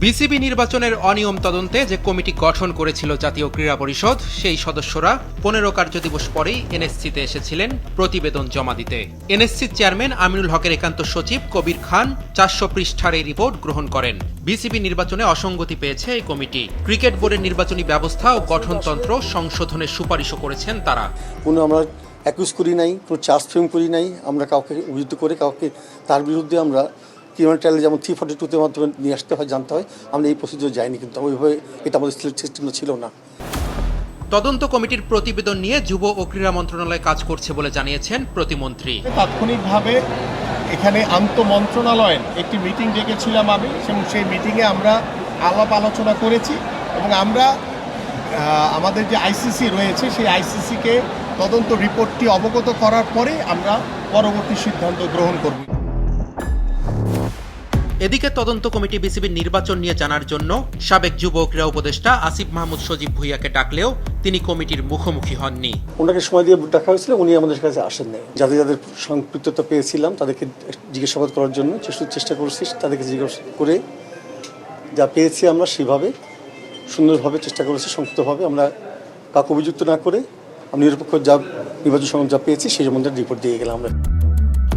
BCB নির্বাচনের অনিয়ম তদন্তে যে কমিটি গঠন করেছিল জাতীয় ক্রীড়া পরিষদ, সেই সদস্যরা 15 কার্যদিবস পরেই এনএসসিতে এসেছিলেন প্রতিবেদন জমা দিতে। এনএসসির চেয়ারম্যান আমিনুল হকের একান্ত সচিব কবির খান 400 পৃষ্ঠার এই রিপোর্ট গ্রহণ করেন। বিসিবি নির্বাচনে অসঙ্গতি পেয়েছে এই কমিটি। ক্রিকেট বোর্ডের নির্বাচনী ব্যবস্থা ও গঠনতন্ত্র সংশোধনের সুপারিশও করেছেন তারা। আমরা অ্যাকিউজ করি নাই, কোনো চার্জ ফ্রেম করি নাই, আমরা কাউকে অভিযুক্ত করে কাউকে তার বিরুদ্ধে আমরা ক্রিমিনাল ট্রায়ালে যেমন 342 মাধ্যমে নিয়ে আসতে হয়, জানতে হয়, আমরা এই প্রসিডিওর যাইনি, কিন্তু ওইভাবে এটা আমাদের সিস্টেম ছিল না। তদন্ত কমিটির প্রতিবেদন নিয়ে যুব ও ক্রীড়া মন্ত্রণালয় কাজ করছে বলে জানিয়েছেন প্রতিমন্ত্রী। তাৎক্ষণিকভাবে এখানে আন্তঃমন্ত্রণালয়ের একটি মিটিং ডেকেছিলাম আমি, এবং সেই মিটিংয়ে আমরা আলাপ আলোচনা করেছি এবং আমরা আমাদের যে আইসিসি রয়েছে সেই আইসিসিকে তদন্ত রিপোর্টটি অবগত করার পরে আমরা পরবর্তী সিদ্ধান্ত গ্রহণ করব। এদিকে তদন্ত কমিটি বিসিবির নির্বাচন নিয়ে জানার জন্য সাবেক যুব ক্রীড়া উপদেষ্টা আসিফ মাহমুদ সজীব ভুঁইয়াকে ডাকলেও তিনি কমিটির মুখোমুখি হননি। ওনাকে সময় দিয়ে ডাকা হয়েছিল, উনি আমাদের কাছে আসেন নাই। যাদের সম্পৃক্ততা পেয়েছিলাম তাদেরকে জিজ্ঞাসাবাদ করার জন্য চেষ্টা করছি, তাদেরকে জিজ্ঞাসা করে যা পেয়েছি আমরা সেভাবে সুন্দরভাবে চেষ্টা করেছি, সংক্ষিপ্তভাবে, আমরা কাউকে অভিযুক্ত না করে আমি নিরপেক্ষ যা নির্বাচন সংক্রান্ত যা পেয়েছি সেই সম্বন্ধে রিপোর্ট দিয়ে গেলাম আমরা।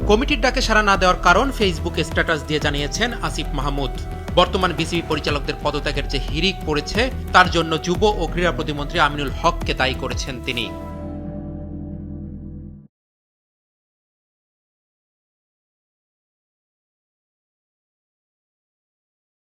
কমিটির ডাকে সাড়া না দেওয়ার কারণ ফেসবুকে স্ট্যাটাস দিয়ে জানিয়েছেন আসিফ মাহমুদ। বর্তমান বিসিবি পরিচালকদের পদত্যাগের যে হিড়িক পড়েছে তার জন্য যুব ও ক্রীড়া প্রতিমন্ত্রী আমিনুল হককে দায়ী করেছেন তিনি।